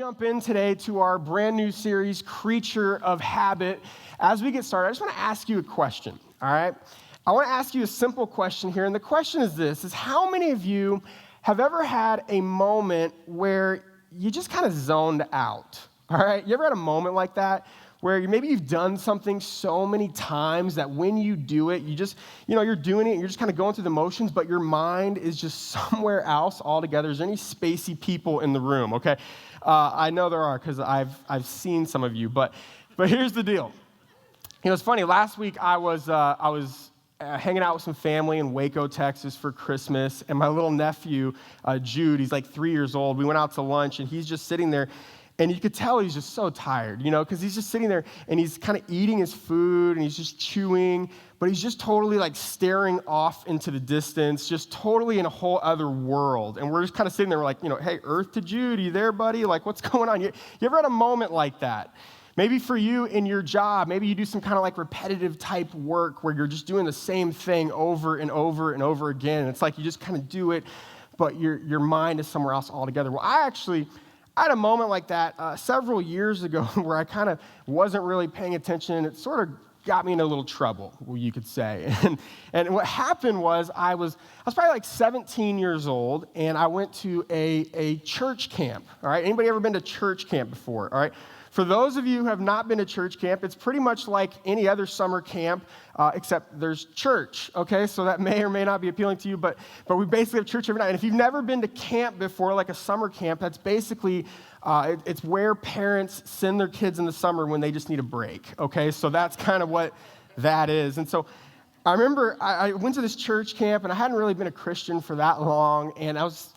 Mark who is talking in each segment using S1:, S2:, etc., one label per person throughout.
S1: jump in today to our brand new series, Creature of Habit. As we get started, I just want to ask you a question, all right? I want to ask you a simple question here, and the question is this, is how many of you have ever had a moment where you just kind of zoned out, all right? You ever had a moment like that where maybe you've done something so many times that when you do it, you just, you're doing it and you're just kind of going through the motions, but your mind is just somewhere else altogether. Is there any spacey people in the room, okay? I know there are because I've seen some of you, but here's the deal. It's funny. Last week I was hanging out with some family in Waco, Texas for Christmas, and my little nephew, Jude, he's like 3 years old. We went out to lunch, and he's just sitting there, and you could tell he's just so tired, because he's just sitting there, and he's kind of eating his food, and he's just chewing, but he's just totally like staring off into the distance, just totally in a whole other world. And we're just kind of sitting there, we're like, hey, Earth to Jude, you there, buddy? Like, what's going on? You ever had a moment like that? Maybe for you in your job, maybe you do some kind of like repetitive type work where you're just doing the same thing over and over and over again. And it's like you just kind of do it, but your mind is somewhere else altogether. Well, I had a moment like that several years ago where I kind of wasn't really paying attention. It sort of got me in a little trouble, you could say. And what happened was I was probably like 17 years old, and I went to a church camp. All right, anybody ever been to church camp before? All right. For those of you who have not been to church camp, it's pretty much like any other summer camp, except there's church, okay? So that may or may not be appealing to you, but we basically have church every night. And if you've never been to camp before, like a summer camp, that's basically, it's where parents send their kids in the summer when they just need a break, okay? So that's kind of what that is. And so I remember I went to this church camp, and I hadn't really been a Christian for that long, and I was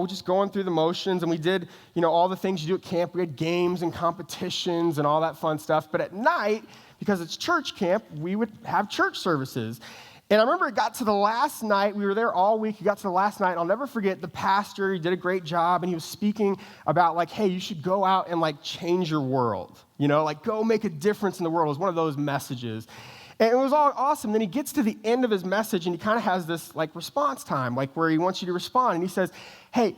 S1: just going through the motions, and we did, all the things you do at camp. We had games and competitions and all that fun stuff. But at night, because it's church camp, we would have church services. And I remember it got to the last night. We were there all week. It got to the last night. I'll never forget the pastor. He did a great job, and he was speaking about, like, hey, you should go out and, like, change your world. Like, go make a difference in the world. It was one of those messages. And it was all awesome. Then he gets to the end of his message, and he kind of has this like response time, like where he wants you to respond. And he says, hey,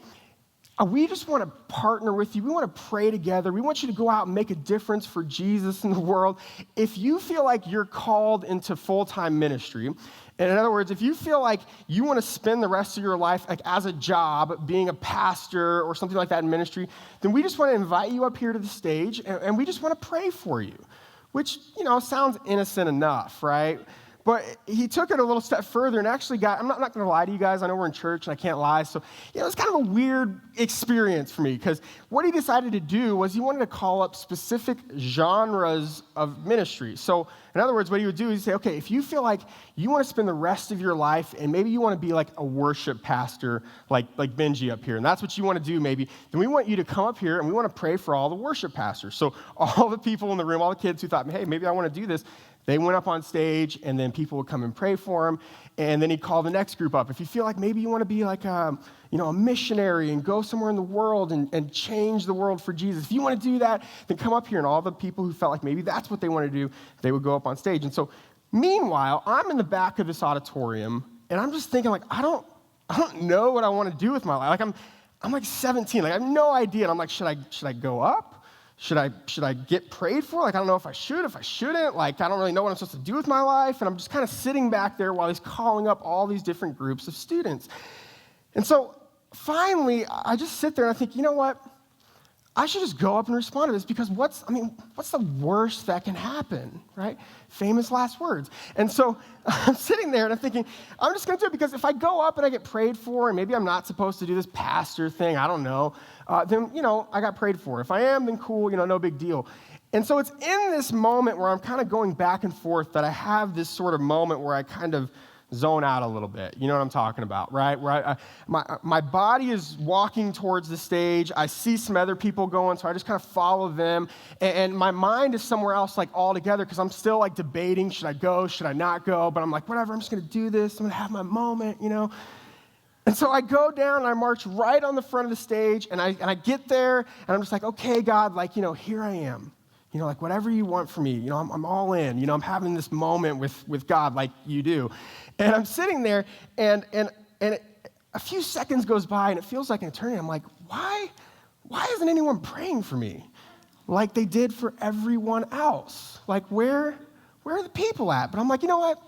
S1: we just want to partner with you. We want to pray together. We want you to go out and make a difference for Jesus in the world. If you feel like you're called into full-time ministry, and in other words, if you feel like you want to spend the rest of your life like as a job, being a pastor or something like that in ministry, then we just want to invite you up here to the stage, and we just want to pray for you. Which, sounds innocent enough, right? But he took it a little step further and actually I'm not going to lie to you guys. I know we're in church and I can't lie. So, it's kind of a weird experience for me because what he decided to do was he wanted to call up specific genres of ministry. So, in other words, what he would do is he'd say, okay, if you feel like you want to spend the rest of your life and maybe you want to be like a worship pastor like Benji up here, and that's what you want to do maybe, then we want you to come up here and we want to pray for all the worship pastors. So all the people in the room, all the kids who thought, hey, maybe I want to do this, they went up on stage, and then people would come and pray for him, and then he'd call the next group up. If you feel like maybe you want to be like a missionary and go somewhere in the world and change the world for Jesus, if you want to do that, then come up here. And all the people who felt like maybe that's what they want to do, they would go up on stage. And so, meanwhile, I'm in the back of this auditorium, and I'm just thinking, like, I don't know what I want to do with my life. Like, I'm like 17. Like, I have no idea. And I'm like, should I go up? Should I get prayed for? Like, I don't know if I shouldn't. Like, I don't really know what I'm supposed to do with my life. And I'm just kind of sitting back there while he's calling up all these different groups of students. And so finally, I just sit there and I think, you know what? I should just go up and respond to this because what's the worst that can happen, right? Famous last words. And so I'm sitting there and I'm thinking, I'm just going to do it because if I go up and I get prayed for and maybe I'm not supposed to do this pastor thing, I don't know, then, I got prayed for. If I am, then cool, no big deal. And so it's in this moment where I'm kind of going back and forth that I have this sort of moment where I kind of zone out a little bit. You know what I'm talking about, right? Where my body is walking towards the stage. I see some other people going, so I just kind of follow them. And my mind is somewhere else, like, altogether, because I'm still, like, debating, should I go, should I not go? But I'm like, whatever, I'm just going to do this. I'm going to have my moment, And so I go down, and I march right on the front of the stage, and I get there, and I'm just like, okay, God, like, here I am. Like, whatever you want from me, I'm all in. I'm having this moment with God like you do. And I'm sitting there, and a few seconds goes by, and it feels like an eternity. I'm like, why why isn't anyone praying for me like they did for everyone else? Like, where are the people at? But I'm like, you know what?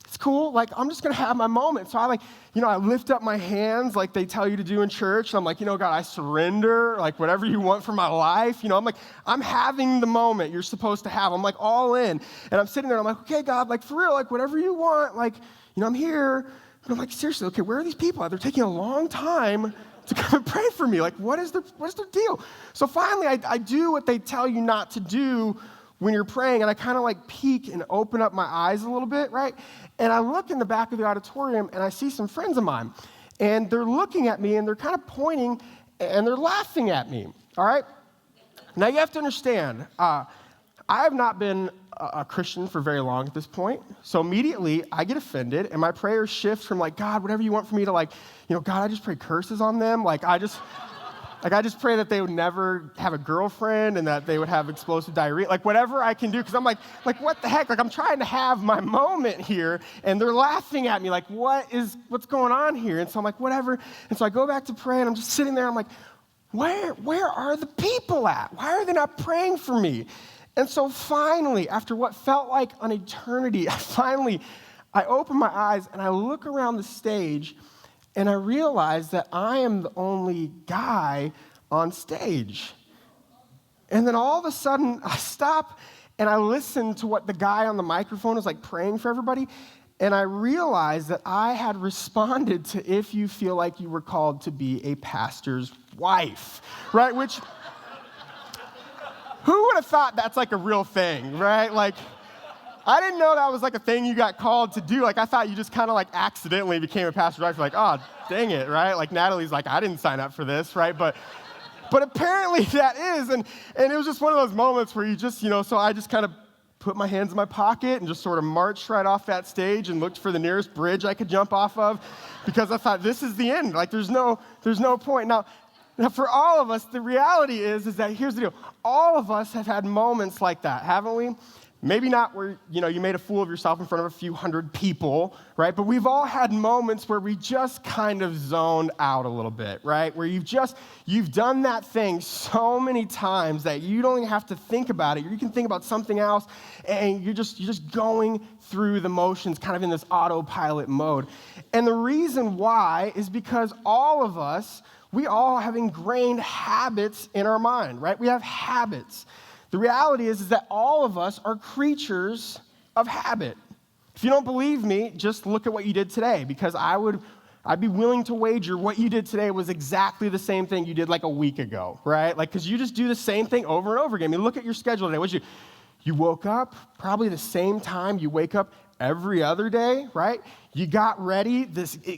S1: It's cool. Like, I'm just going to have my moment. So I lift up my hands like they tell you to do in church. And I'm like, God, I surrender, like whatever you want for my life. I'm like, I'm having the moment you're supposed to have. I'm like all in. And I'm sitting there and I'm like, okay, God, like for real, like whatever you want. Like, I'm here. But I'm like, seriously, okay, where are these people at? They're taking a long time to come and pray for me. Like, what's their deal? So finally, I do what they tell you not to do when you're praying, and I kind of like peek and open up my eyes a little bit, right? And I look in the back of the auditorium, and I see some friends of mine, and they're looking at me, and they're kind of pointing, and they're laughing at me, all right? Now, you have to understand, I have not been a Christian for very long at this point, so immediately I get offended, and my prayers shift from like, God, whatever you want for me to like, God, I just pray curses on them, like I just pray that they would never have a girlfriend and that they would have explosive diarrhea, like whatever I can do, because I'm like, what the heck? Like, I'm trying to have my moment here, and they're laughing at me, like, what's going on here? And so I'm like, whatever. And so I go back to pray, and I'm just sitting there, I'm like, where are the people at? Why are they not praying for me? And so finally, after what felt like an eternity, I open my eyes, and I look around the stage, and I realize that I am the only guy on stage. And then all of a sudden, I stop and I listen to what the guy on the microphone is like praying for everybody. And I realized that I had responded to if you feel like you were called to be a pastor's wife, right? Which, who would have thought that's like a real thing, right? Like, I didn't know that was like a thing you got called to do. Like, I thought you just kind of like accidentally became a pastor's wife. You're like, oh, dang it, right? Like, Natalie's like, I didn't sign up for this, right? But apparently that is. And it was just one of those moments where you just, so I just kind of put my hands in my pocket and just sort of marched right off that stage and looked for the nearest bridge I could jump off of, because I thought, this is the end. Like, there's no point. Now, for all of us, the reality is that here's the deal. All of us have had moments like that, haven't we? Maybe not where, you made a fool of yourself in front of a few hundred people, right? But we've all had moments where we just kind of zoned out a little bit, right? Where you've done that thing so many times that you don't even have to think about it. You can think about something else, and you're just going through the motions kind of in this autopilot mode. And the reason why is because all of us, we all have ingrained habits in our mind, right? We have habits. The reality is that all of us are creatures of habit. If you don't believe me, just look at what you did today, because I'd be willing to wager what you did today was exactly the same thing you did like a week ago, right? Like, because you just do the same thing over and over again. I mean, look at your schedule today. You woke up probably the same time you wake up every other day, right? You got ready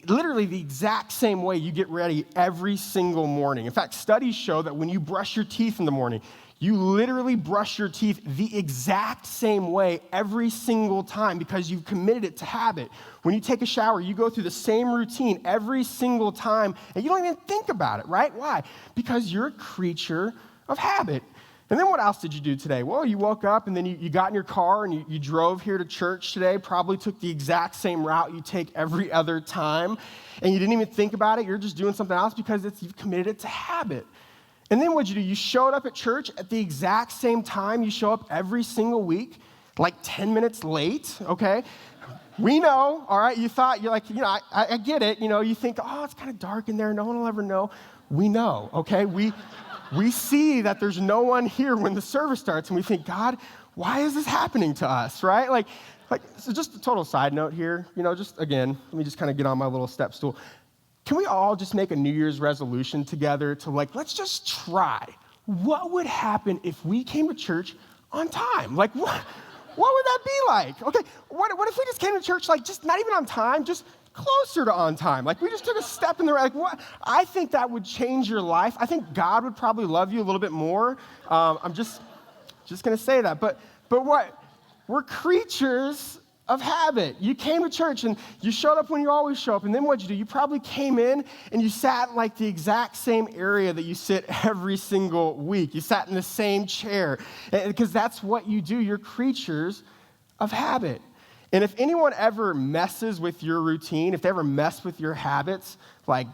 S1: literally the exact same way you get ready every single morning. In fact, studies show that when you brush your teeth in the morning, you literally brush your teeth the exact same way every single time because you've committed it to habit. When you take a shower, you go through the same routine every single time, and you don't even think about it, right? Why? Because you're a creature of habit. And then what else did you do today? Well, you woke up, and then you got in your car, and you drove here to church today, probably took the exact same route you take every other time, and you didn't even think about it. You're just doing something else because you've committed it to habit. And then what'd you do? You showed up at church at the exact same time you show up every single week, like 10 minutes late, okay? We know, all right? You're like, I get it. You think, oh, it's kind of dark in there. No one will ever know. We know, okay? We see that there's no one here when the service starts, and we think, God, why is this happening to us, right? Like, so just a total side note here, just again, let me just kind of get on my little step stool. Can we all just make a New Year's resolution together to let's just try. What would happen if we came to church on time? Like, what would that be like? Okay, what if we just came to church, just not even on time, just closer to on time? Like, we just took a step in the right, what? I think that would change your life. I think God would probably love you a little bit more. I'm just going to say that. But what? We're creatures of habit. You came to church and you showed up when you always show up, and then what'd you do? You probably came in and you sat in the exact same area that you sit every single week. You sat in the same chair, because that's what you do. You're creatures of habit. And if anyone ever messes with your routine, if they ever mess with your habits,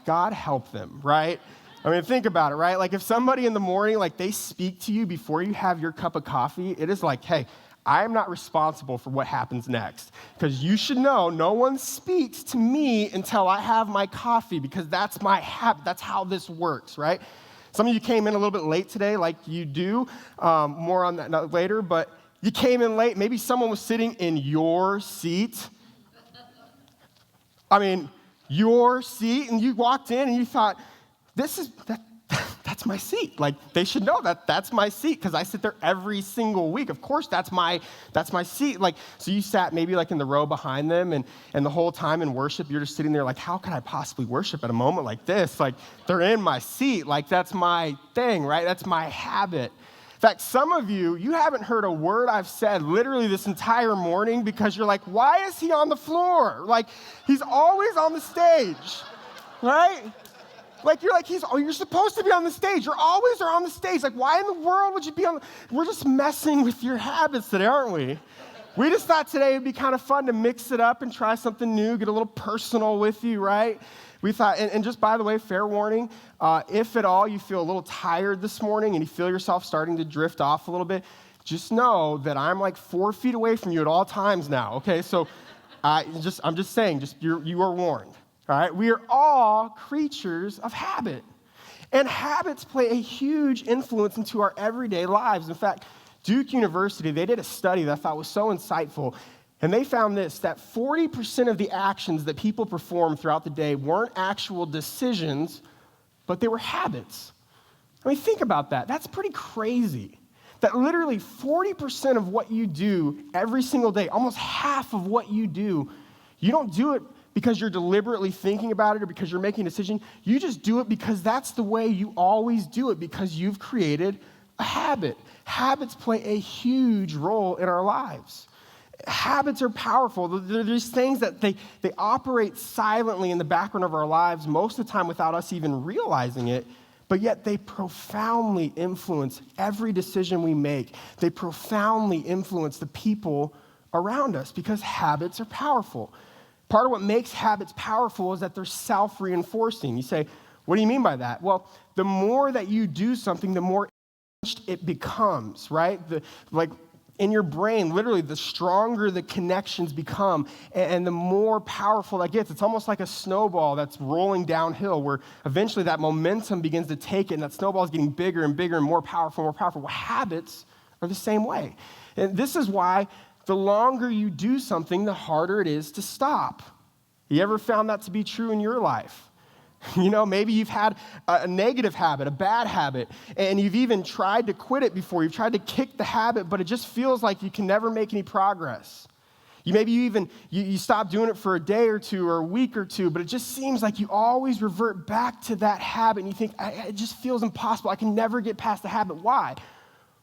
S1: God help them, right? I mean, think about it, right? Like if somebody in the morning, like they speak to you before you have your cup of coffee, it is like, hey, I am not responsible for what happens next. Because you should know no one speaks to me until I have my coffee, because that's my habit. That's how this works, right? Some of you came in a little bit late today, like you do. More on that later, but you came in late. Maybe someone was sitting in your seat. I mean, your seat, and you walked in and you thought, that's my seat. Like, they should know that that's my seat because I sit there every single week. Of course, that's my seat. Like, so you sat maybe like in the row behind them, and the whole time in worship, you're just sitting there like, how can I possibly worship at a moment like this? Like, they're in my seat. Like, that's my thing, right? That's my habit. In fact, some of you haven't heard a word I've said literally this entire morning because you're like, why is he on the floor? Like, he's always on the stage, right? Like, you're supposed to be on the stage. You're always on the stage. Like, why in the world would you be on? We're just messing with your habits today, aren't we? We just thought today it would be kind of fun to mix it up and try something new, get a little personal with you, right? We thought, and just by the way, fair warning, if at all you feel a little tired this morning and you feel yourself starting to drift off a little bit, just know that I'm like 4 feet away from you at all times now, okay? So I'm just saying, you are warned, all right? We are all creatures of habit. And habits play a huge influence into our everyday lives. In fact, Duke University, they did a study that I thought was so insightful. And they found this, that 40% of the actions that people perform throughout the day weren't actual decisions, but they were habits. I mean, think about that. That's pretty crazy. That literally 40% of what you do every single day, almost half of what you do, you don't do it because you're deliberately thinking about it or because you're making a decision. You just do it because that's the way you always do it, because you've created a habit. Habits play a huge role in our lives. Habits are powerful. They're these things that they operate silently in the background of our lives most of the time without us even realizing it, but yet they profoundly influence every decision we make. They profoundly influence the people around us because habits are powerful. Part of what makes habits powerful is that they're self-reinforcing. You say, what do you mean by that? Well, the more that you do something, the more it becomes, right? In your brain, literally, the stronger the connections become and the more powerful that gets. It's almost like a snowball that's rolling downhill where eventually that momentum begins to take it and that snowball is getting bigger and bigger and more powerful and more powerful. Well, habits are the same way. And this is why the longer you do something, the harder it is to stop. You ever found that to be true in your life? You know, maybe you've had a negative habit, a bad habit, and you've even tried to quit it before. You've tried to kick the habit, but it just feels like you can never make any progress. You stop doing it for a day or two or a week or two, but it just seems like you always revert back to that habit, and you think, it just feels impossible. I can never get past the habit. Why?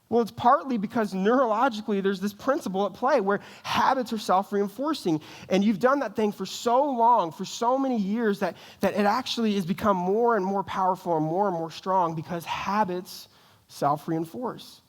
S1: Well, it's partly because neurologically there's this principle at play where habits are self-reinforcing. And you've done that thing for so long, for so many years, that it actually has become more and more powerful and more strong because habits self-reinforce.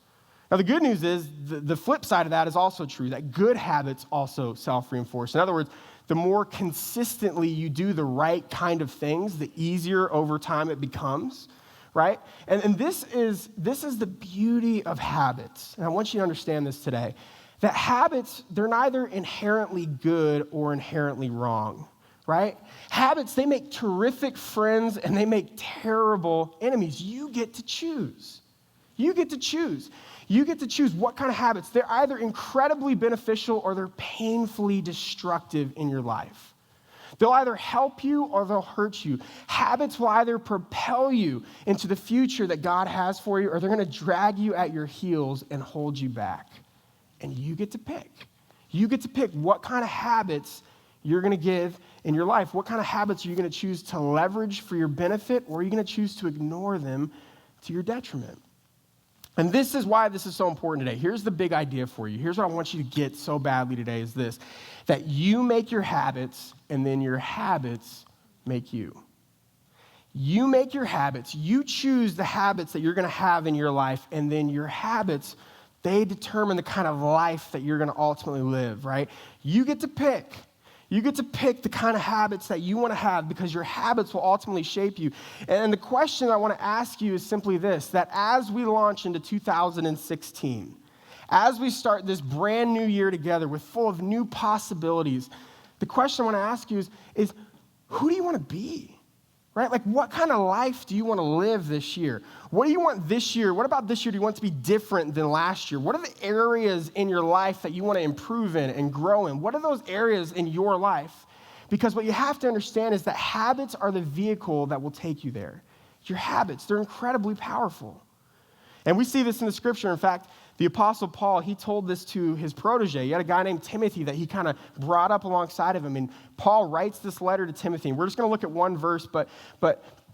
S1: Now, the good news is the flip side of that is also true, that good habits also self-reinforce. In other words, the more consistently you do the right kind of things, the easier over time it becomes. Right? And this is the beauty of habits. And I want you to understand this today, that habits, they're neither inherently good or inherently wrong, right? Habits, they make terrific friends and they make terrible enemies. You get to choose. You get to choose. You get to choose what kind of habits. They're either incredibly beneficial or they're painfully destructive in your life. They'll either help you or they'll hurt you. Habits will either propel you into the future that God has for you, or they're going to drag you at your heels and hold you back. And you get to pick. You get to pick what kind of habits you're going to give in your life. What kind of habits are you going to choose to leverage for your benefit, or are you going to choose to ignore them to your detriment? And this is why this is so important today. Here's the big idea for you. Here's what I want you to get so badly today is this, that you make your habits and then your habits make you. You make your habits. You choose the habits that you're going to have in your life, and then your habits, they determine the kind of life that you're going to ultimately live, right? You get to pick. You get to pick the kind of habits that you want to have because your habits will ultimately shape you. And the question I want to ask you is simply this, that as we launch into 2016, as we start this brand new year together with full of new possibilities, the question I want to ask you is who do you want to be? Right? Like, what kind of life do you want to live this year? What do you want this year? What about this year do you want to be different than last year? What are the areas in your life that you want to improve in and grow in? What are those areas in your life? Because what you have to understand is that habits are the vehicle that will take you there. Your habits, they're incredibly powerful. And we see this in the scripture. In fact, the Apostle Paul, he told this to his protege. He had a guy named Timothy that he kind of brought up alongside of him. And Paul writes this letter to Timothy. And we're just going to look at one verse, but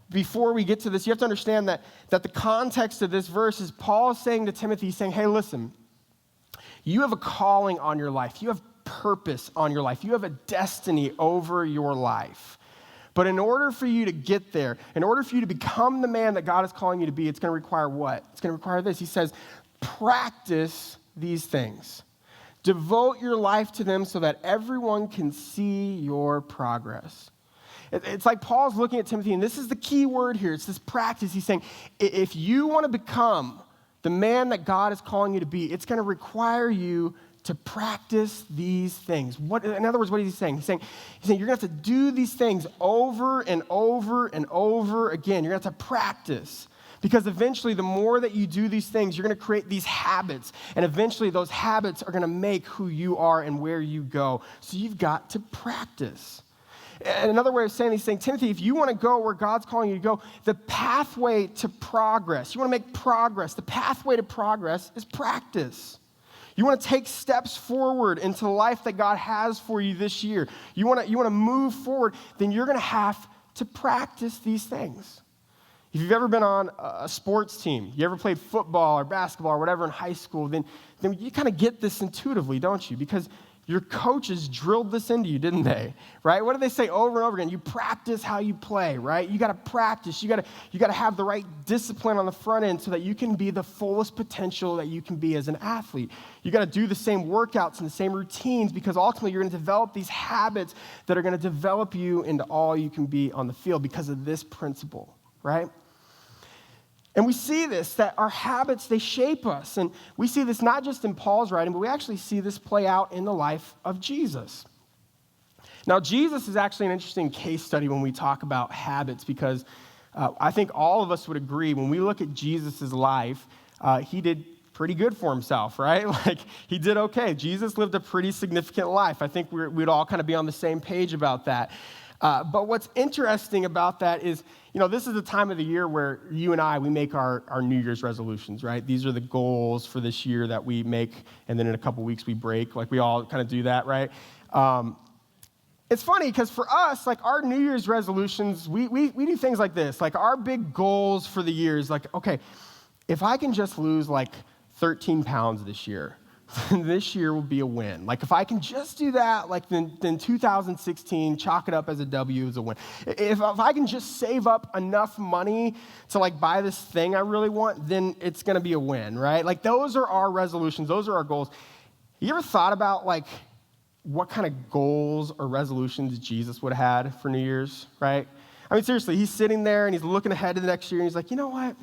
S1: before we get to this, you have to understand that the context of this verse is Paul is saying to Timothy, he's saying, hey, listen, you have a calling on your life. You have purpose on your life. You have a destiny over your life. But in order for you to get there, in order for you to become the man that God is calling you to be, it's going to require what? It's going to require this. He says, practice these things. Devote your life to them so that everyone can see your progress. It's like Paul's looking at Timothy, and this is the key word here. It's this practice. He's saying, if you want to become the man that God is calling you to be, it's going to require you to practice these things. In other words, what is he saying? He's saying you're going to have to do these things over and over and over again. You're going to have to practice. Because eventually, the more that you do these things, you're going to create these habits. And eventually, those habits are going to make who you are and where you go. So you've got to practice. And another way of saying this, saying, Timothy, if you want to go where God's calling you to go, the pathway to progress, you want to make progress, the pathway to progress is practice. You want to take steps forward into the life that God has for you this year. You want to move forward, then you're going to have to practice these things. If you've ever been on a sports team, you ever played football or basketball or whatever in high school, then you kind of get this intuitively, don't you? Because your coaches drilled this into you, didn't they? Right? What do they say over and over again? You practice how you play, right? You got to practice. You got to have the right discipline on the front end so that you can be the fullest potential that you can be as an athlete. You got to do the same workouts and the same routines because ultimately you're going to develop these habits that are going to develop you into all you can be on the field because of this principle, right? And we see this, that our habits, they shape us. And we see this not just in Paul's writing, but we actually see this play out in the life of Jesus. Now, Jesus is actually an interesting case study when we talk about habits because I think all of us would agree when we look at Jesus' life, he did pretty good for himself, right? Like, he did okay. Jesus lived a pretty significant life. I think we'd all kind of be on the same page about that. But what's interesting about that is, this is the time of the year where you and I, we make our New Year's resolutions, right? These are the goals for this year that we make, and then in a couple weeks we break. Like, we all kind of do that, right? It's funny because for us, like, our New Year's resolutions, we do things like this. Like, our big goals for the year is like, okay, if I can just lose like 13 pounds this year, this year will be a win. Like, if I can just do that, like, then 2016, chalk it up as a W, as a win. If I can just save up enough money to, like, buy this thing I really want, then it's going to be a win, right? Like, those are our resolutions. Those are our goals. You ever thought about, like, what kind of goals or resolutions Jesus would have had for New Year's, right? I mean, seriously, he's sitting there and he's looking ahead to the next year and he's like, you know what?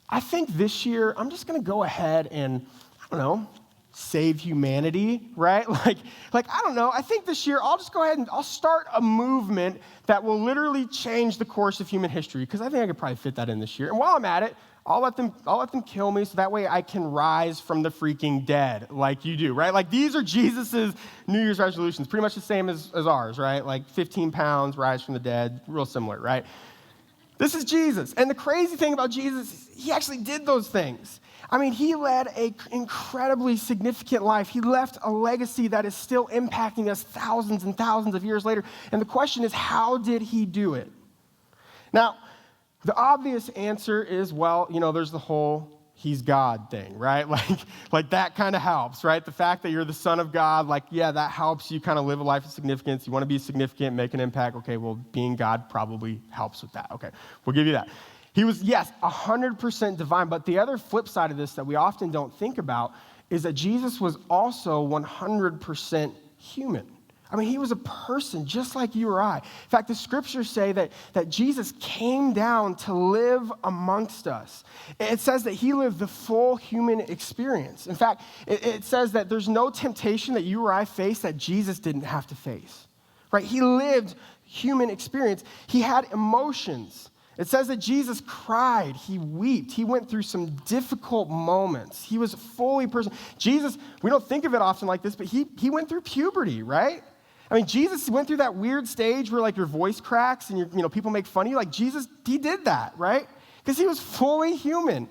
S1: I think this year I'm just going to go ahead and, I don't know, save humanity, right? Like I don't know. I think this year I'll just go ahead and I'll start a movement that will literally change the course of human history because I think I could probably fit that in this year. And while I'm at it, I'll let them kill me so that way I can rise from the freaking dead like you do, right? Like, these are Jesus's New Year's resolutions, pretty much the same as ours, right? Like 15 pounds, rise from the dead, real similar, right? This is Jesus. And the crazy thing about Jesus is he actually did those things. I mean, he led an incredibly significant life. He left a legacy that is still impacting us thousands and thousands of years later. And the question is, how did he do it? Now, the obvious answer is, well, there's the whole he's God thing, right? Like that kind of helps, right? The fact that you're the son of God, like, yeah, that helps you kind of live a life of significance. You want to be significant, make an impact. Okay, well, being God probably helps with that. Okay, we'll give you that. He was, yes, 100% divine, but the other flip side of this that we often don't think about is that Jesus was also 100% human. I mean, he was a person just like you or I. In fact, the scriptures say that Jesus came down to live amongst us. It says that he lived the full human experience. In fact, it says that there's no temptation that you or I face that Jesus didn't have to face, right? He lived human experience. He had emotions. It says that Jesus cried, he wept, he went through some difficult moments. He was fully person. Jesus, we don't think of it often like this, but he went through puberty, right? I mean, Jesus went through that weird stage where like your voice cracks and people make fun of you. Like Jesus, he did that, right? Because he was fully human.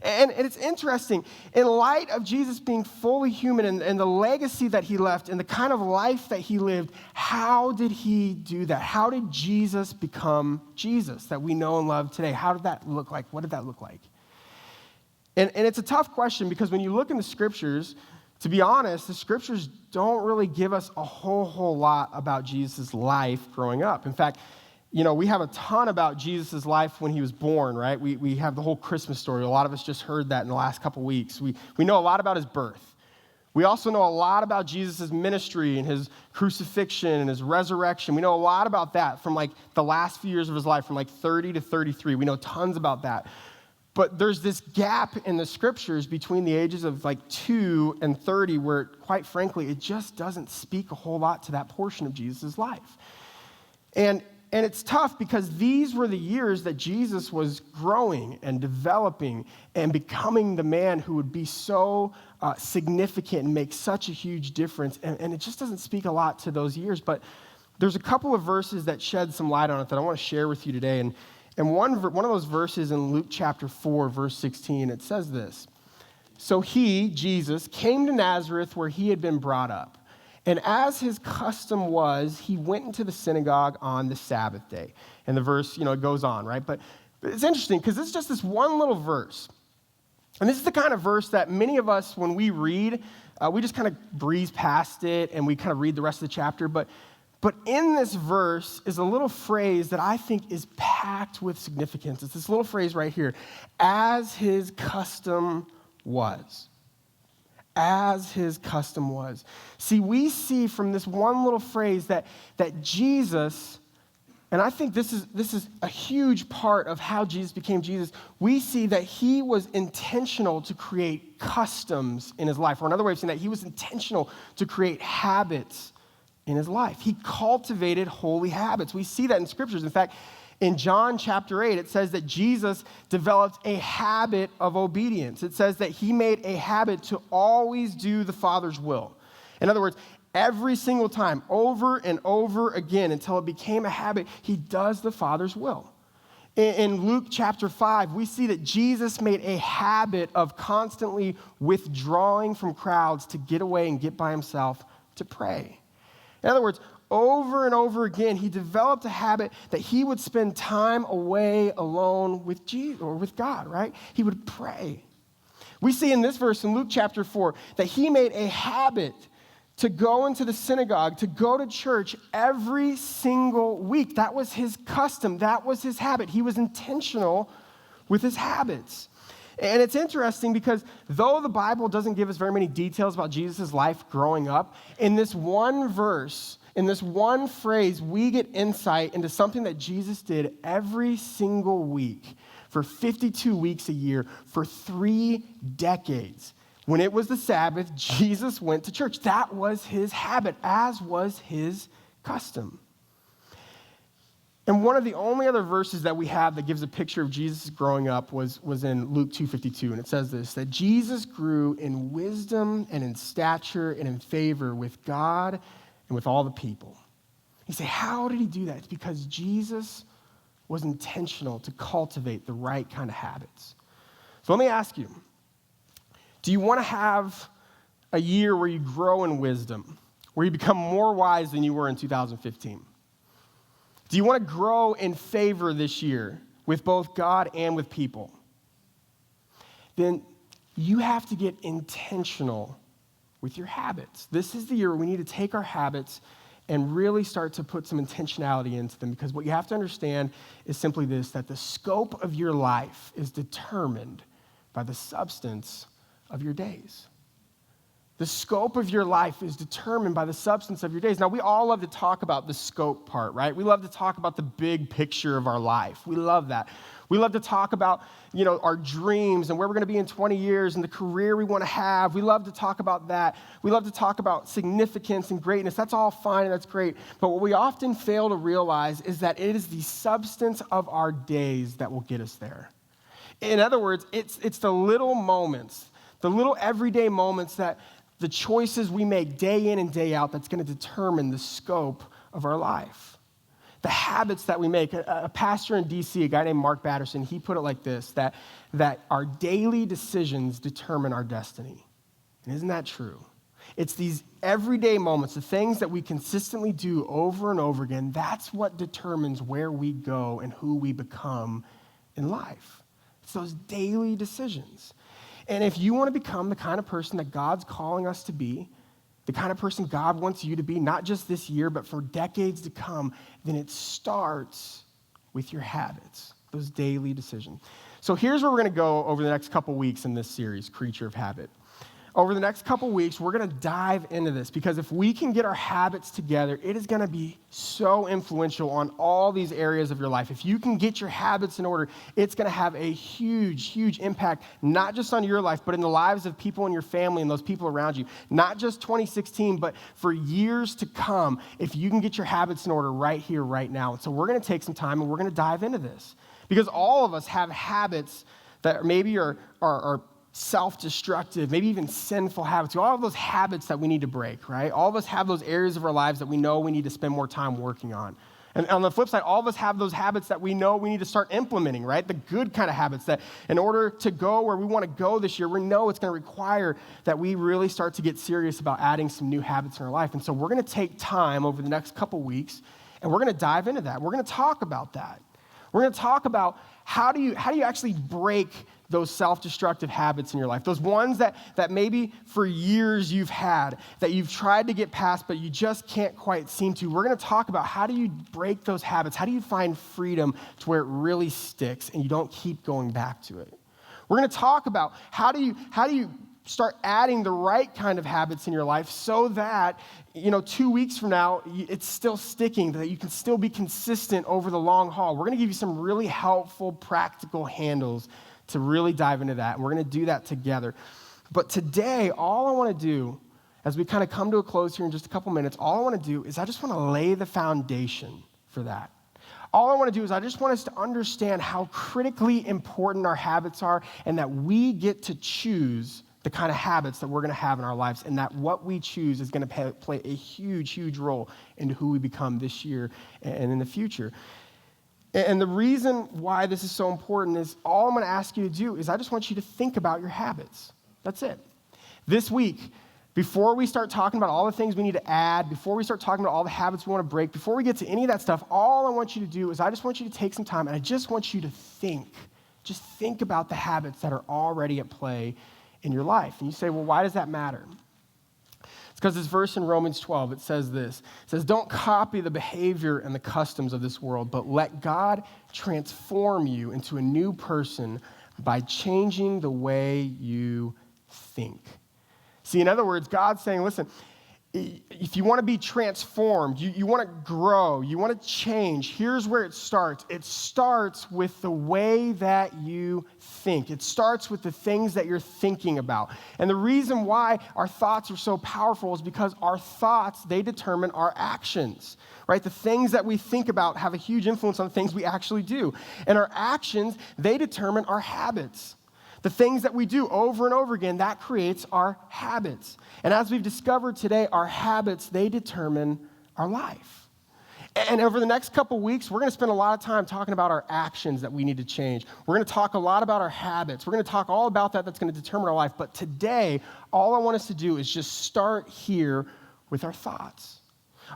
S1: And it's interesting, in light of Jesus being fully human and the legacy that he left and the kind of life that he lived, how did he do that? How did Jesus become Jesus that we know and love today? How did that look like? What did that look like? And it's a tough question because when you look in the scriptures, to be honest, the scriptures don't really give us a whole lot about Jesus' life growing up. In fact, we have a ton about Jesus' life when he was born, right? We have the whole Christmas story. A lot of us just heard that in the last couple weeks. We know a lot about his birth. We also know a lot about Jesus' ministry and his crucifixion and his resurrection. We know a lot about that from like the last few years of his life, from like 30 to 33. We know tons about that. But there's this gap in the scriptures between the ages of like 2 and 30 where, quite frankly, it just doesn't speak a whole lot to that portion of Jesus' life. And it's tough because these were the years that Jesus was growing and developing and becoming the man who would be so significant and make such a huge difference. And it just doesn't speak a lot to those years. But there's a couple of verses that shed some light on it that I want to share with you today. And one of those verses in Luke chapter 4, verse 16, it says this. So he, Jesus, came to Nazareth where he had been brought up. And as his custom was, he went into the synagogue on the Sabbath day. And the verse, it goes on, right? But it's interesting because it's just this one little verse. And this is the kind of verse that many of us, when we read, we just kind of breeze past it and we kind of read the rest of the chapter. But in this verse is a little phrase that I think is packed with significance. It's this little phrase right here, as his custom was. As his custom was. See, we see from this one little phrase that Jesus, and I think this is a huge part of how Jesus became Jesus, we see that he was intentional to create customs in his life. Or another way of saying that, he was intentional to create habits in his life. He cultivated holy habits. We see that in scriptures. In fact, in John chapter 8, it says that Jesus developed a habit of obedience. It says that he made a habit to always do the Father's will. In other words, every single time, over and over again, until it became a habit, he does the Father's will. In Luke chapter 5, we see that Jesus made a habit of constantly withdrawing from crowds to get away and get by himself to pray. In other words, over and over again, he developed a habit that he would spend time away alone with Jesus or with God, right? He would pray. We see in this verse in Luke chapter 4 that he made a habit to go into the synagogue, to go to church every single week. That was his custom. That was his habit. He was intentional with his habits. And it's interesting because though the Bible doesn't give us very many details about Jesus' life growing up, in this one verse, in this one phrase, we get insight into something that Jesus did every single week for 52 weeks a year for 3 decades. When it was the Sabbath, Jesus went to church. That was his habit, as was his custom. And one of the only other verses that we have that gives a picture of Jesus growing up was in Luke 2:52, and it says this, that Jesus grew in wisdom and in stature and in favor with God and with all the people. You say, how did he do that? It's because Jesus was intentional to cultivate the right kind of habits. So let me ask you, do you want to have a year where you grow in wisdom, where you become more wise than you were in 2015? Do you want to grow in favor this year with both God and with people? Then you have to get intentional with your habits. This is the year where we need to take our habits and really start to put some intentionality into them, because what you have to understand is simply this, that the scope of your life is determined by the substance of your days. The scope of your life is determined by the substance of your days. Now, we all love to talk about the scope part, right? We love to talk about the big picture of our life. We love that. We love to talk about, our dreams and where we're going to be in 20 years and the career we want to have. We love to talk about that. We love to talk about significance and greatness. That's all fine and that's great. But what we often fail to realize is that it is the substance of our days that will get us there. In other words, it's the little moments, the little everyday moments that the choices we make day in and day out that's going to determine the scope of our life. The habits that we make. A pastor in D.C., a guy named Mark Batterson, he put it like this, that our daily decisions determine our destiny. And isn't that true? It's these everyday moments, the things that we consistently do over and over again, that's what determines where we go and who we become in life. It's those daily decisions. And if you want to become the kind of person that God's calling us to be, the kind of person God wants you to be, not just this year, but for decades to come, then it starts with your habits, those daily decisions. So here's where we're going to go over the next couple weeks in this series, Creature of Habit. Over the next couple weeks, we're going to dive into this because if we can get our habits together, it is going to be so influential on all these areas of your life. If you can get your habits in order, it's going to have a huge, huge impact, not just on your life, but in the lives of people in your family and those people around you. Not just 2016, but for years to come, if you can get your habits in order right here, right now. And so we're going to take some time and we're going to dive into this because all of us have habits that maybe are self-destructive, maybe even sinful habits. All of those habits that we need to break, right? All of us have those areas of our lives that we know we need to spend more time working on. And on the flip side, all of us have those habits that we know we need to start implementing, right? The good kind of habits that in order to go where we want to go this year, we know it's going to require that we really start to get serious about adding some new habits in our life. And so we're going to take time over the next couple weeks, and we're going to dive into that. We're going to talk about that. We're going to talk about how do you actually break those self-destructive habits in your life, those ones that maybe for years you've had, that you've tried to get past, but you just can't quite seem to. We're going to talk about how do you break those habits? How do you find freedom to where it really sticks and you don't keep going back to it? We're going to talk about how do you start adding the right kind of habits in your life so that, 2 weeks from now, it's still sticking, that you can still be consistent over the long haul. We're going to give you some really helpful, practical handles to really dive into that, and we're going to do that together. But today, all I want to do, as we kind of come to a close here in just a couple minutes, all I want to do is I just want to lay the foundation for that. All I want to do is I just want us to understand how critically important our habits are and that we get to choose the kind of habits that we're going to have in our lives and that what we choose is going to play a huge, huge role into who we become this year and in the future. And the reason why this is so important is all I'm going to ask you to do is I just want you to think about your habits. That's it. This week, before we start talking about all the things we need to add, before we start talking about all the habits we want to break, before we get to any of that stuff, all I want you to do is I just want you to take some time and I just want you to think. Just think about the habits that are already at play in your life. And you say, well, why does that matter? It's because this verse in Romans 12, it says this. It says, don't copy the behavior and the customs of this world, but let God transform you into a new person by changing the way you think. See, in other words, God's saying, listen, if you want to be transformed, you want to grow, you want to change, here's where it starts. It starts with the way that you think. It starts with the things that you're thinking about. And the reason why our thoughts are so powerful is because our thoughts, they determine our actions, right? The things that we think about have a huge influence on the things we actually do. And our actions, they determine our habits. The things that we do over and over again, that creates our habits. And as we've discovered today, our habits, they determine our life. And over the next couple weeks, we're going to spend a lot of time talking about our actions that we need to change. We're going to talk a lot about our habits. We're going to talk all about that's going to determine our life. But today, all I want us to do is just start here with our thoughts.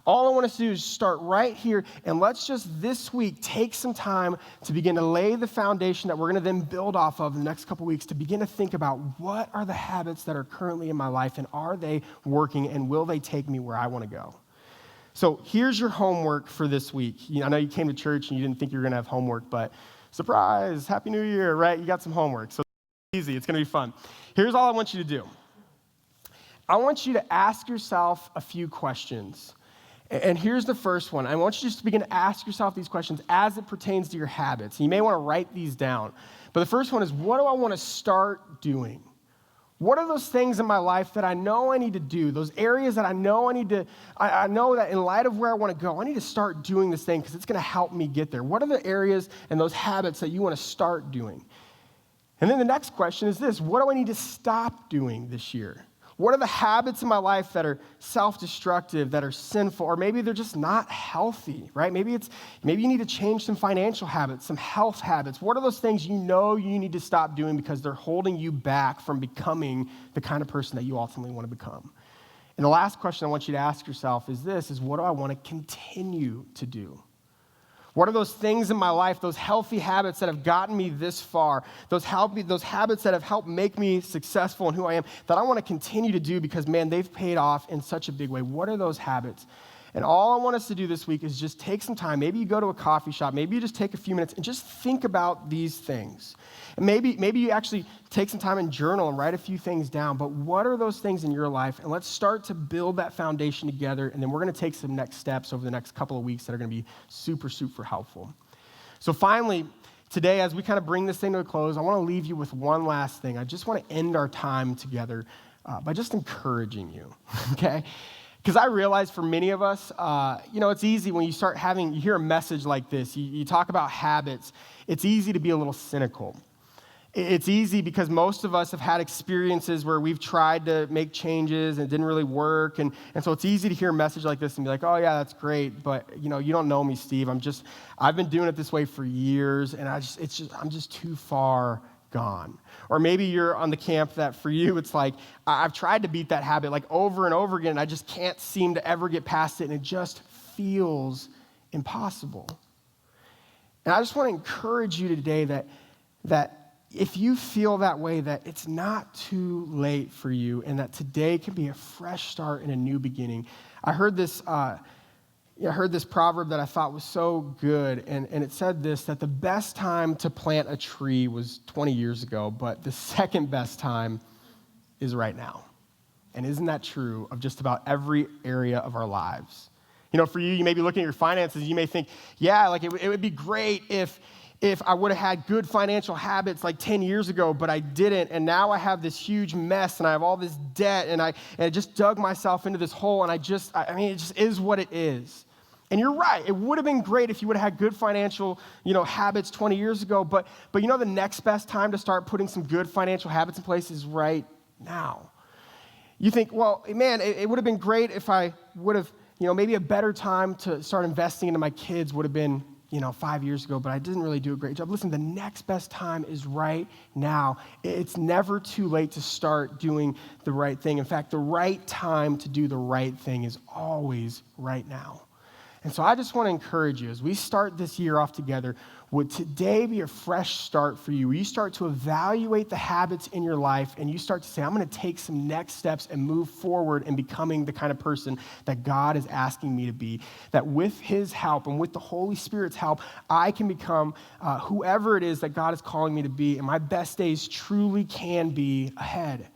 S1: All I want us to do is start right here, and let's just this week take some time to begin to lay the foundation that we're going to then build off of in the next couple weeks to begin to think about what are the habits that are currently in my life, and are they working, and will they take me where I want to go? So here's your homework for this week. I know you came to church and you didn't think you were going to have homework, but surprise, Happy New Year, right? You got some homework, so it's easy. It's going to be fun. Here's all I want you to do. I want you to ask yourself a few questions. And here's the first one. I want you just to begin to ask yourself these questions as it pertains to your habits. And you may want to write these down. But the first one is, what do I want to start doing? What are those things in my life that I know I need to do? Those areas that I know I know that in light of where I want to go, I need to start doing this thing because it's going to help me get there. What are the areas and those habits that you want to start doing? And then the next question is this: what do I need to stop doing this year? What are the habits in my life that are self-destructive, that are sinful, or maybe they're just not healthy, right? Maybe you need to change some financial habits, some health habits. What are those things you know you need to stop doing because they're holding you back from becoming the kind of person that you ultimately want to become? And the last question I want you to ask yourself is this: what do I want to continue to do? What are those things in my life, those healthy habits that have gotten me this far, those habits that have helped make me successful in who I am, that I want to continue to do because, man, they've paid off in such a big way? What are those habits? And all I want us to do this week is just take some time. Maybe you go to a coffee shop. Maybe you just take a few minutes and just think about these things. And maybe you actually take some time and journal and write a few things down. But what are those things in your life? And let's start to build that foundation together. And then we're going to take some next steps over the next couple of weeks that are going to be super, super helpful. So finally, today, as we kind of bring this thing to a close, I want to leave you with one last thing. I just want to end our time together by just encouraging you, okay? Because I realize for many of us, it's easy when you hear a message like this, you talk about habits, it's easy to be a little cynical. It's easy because most of us have had experiences where we've tried to make changes and it didn't really work. And so it's easy to hear a message like this and be like, oh yeah, that's great. But you don't know me, Steve. I've been doing it this way for years and I'm just too far gone. Or maybe you're on the camp that for you, it's like, I've tried to beat that habit like over and over again and I just can't seem to ever get past it and it just feels impossible. And I just want to encourage you today that if you feel that way, that it's not too late for you and that today can be a fresh start and a new beginning. I heard this proverb that I thought was so good, and it said this, that the best time to plant a tree was 20 years ago, but the second best time is right now. And isn't that true of just about every area of our lives? For you may be looking at your finances, you may think, yeah, like it would be great if I would have had good financial habits like 10 years ago, but I didn't, and now I have this huge mess, and I have all this debt, and I just dug myself into this hole, and it just is what it is. And you're right, it would have been great if you would have had good financial, habits 20 years ago, but the next best time to start putting some good financial habits in place is right now. You think, well, man, it would have been great if I would have, maybe a better time to start investing into my kids would have been 5 years ago, but I didn't really do a great job. Listen, the next best time is right now. It's never too late to start doing the right thing. In fact, the right time to do the right thing is always right now. And so I just want to encourage you, as we start this year off together, would today be a fresh start for you, where you start to evaluate the habits in your life and you start to say, I'm going to take some next steps and move forward in becoming the kind of person that God is asking me to be, that with his help and with the Holy Spirit's help, I can become whoever it is that God is calling me to be, and my best days truly can be ahead.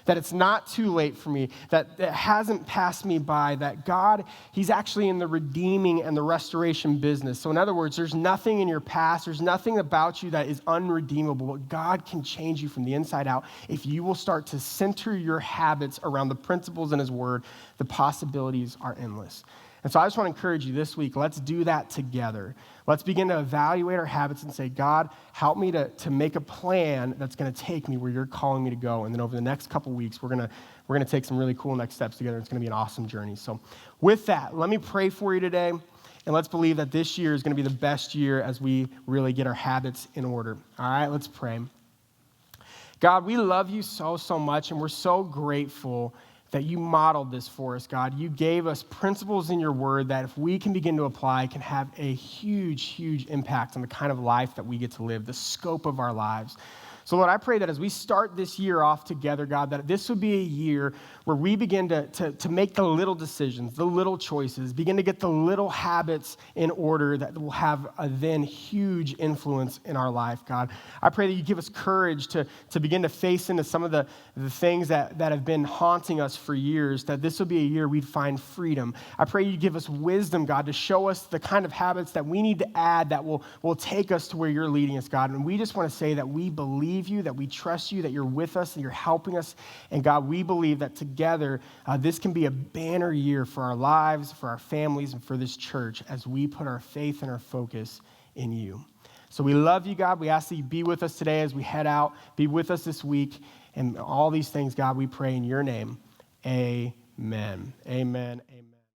S1: That it's not too late for me, that it hasn't passed me by, that God, he's actually in the redeeming and the restoration business. So in other words, there's nothing in your past, there's nothing about you that is unredeemable, but God can change you from the inside out. If you will start to center your habits around the principles in his word, the possibilities are endless. And so I just want to encourage you this week, let's do that together. Let's begin to evaluate our habits and say, God, help me to make a plan that's going to take me where you're calling me to go. And then over the next couple weeks, we're going to take some really cool next steps together. It's going to be an awesome journey. So with that, let me pray for you today. And let's believe that this year is going to be the best year as we really get our habits in order. All right, let's pray. God, we love you so, so much, and we're so grateful that you modeled this for us, God. You gave us principles in your word that if we can begin to apply, can have a huge, huge impact on the kind of life that we get to live, the scope of our lives. So, Lord, I pray that as we start this year off together, God, that this would be a year where we begin to make the little decisions, the little choices, begin to get the little habits in order that will have a then huge influence in our life, God. I pray that you give us courage to begin to face into some of the things that have been haunting us for years, that this will be a year we'd find freedom. I pray you give us wisdom, God, to show us the kind of habits that we need to add that will take us to where you're leading us, God. And we just want to say that we believe you, that we trust you, that you're with us, and you're helping us. And God, we believe that together, this can be a banner year for our lives, for our families, and for this church as we put our faith and our focus in you. So we love you, God. We ask that you be with us today as we head out. Be with us this week. And all these things, God, we pray in your name. Amen. Amen. Amen.